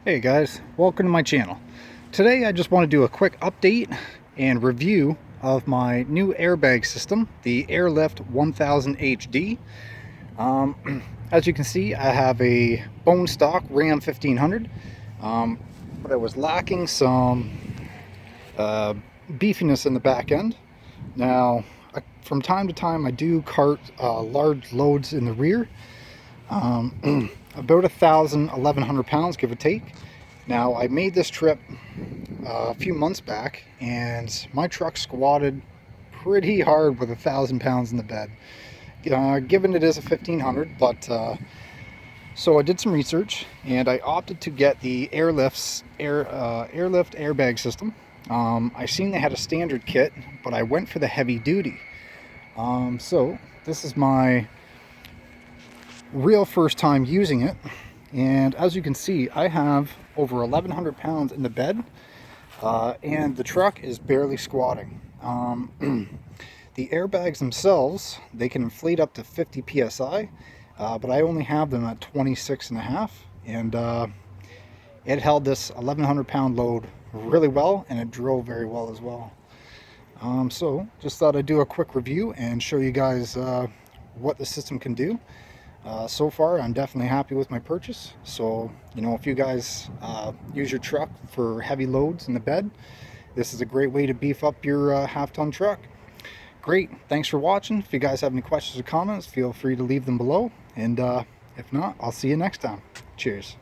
Hey guys, welcome to my channel. Today I just want to do a quick update and review of my new airbag system, the Airlift 1000 HD. As you can see, I have a bone stock Ram 1500, but I was lacking some beefiness in the back end. Now, from time to time I do cart large loads in the rear, about 1,100 pounds, give or take. Now, I made this trip a few months back, and my truck squatted pretty hard with 1,000 pounds in the bed. Given it is a 1500, but so I did some research, and I opted to get the Airlift airbag system. I seen they had a standard kit, but I went for the heavy duty. So this is my real first time using it, and as you can see, I have over 1,100 pounds in the bed, and the truck is barely squatting. The airbags themselves, they can inflate up to 50 psi, but I only have them at 26.5, and it held this 1,100 pound load really well, and it drove very well as well. So just thought I'd do a quick review and show you guys what the system can do. So far, I'm definitely happy with my purchase. So, if you guys use your truck for heavy loads in the bed, this is a great way to beef up your half-ton truck. Great, thanks for watching. If you guys have any questions or comments, feel free to leave them below. And if not, I'll see you next time. Cheers.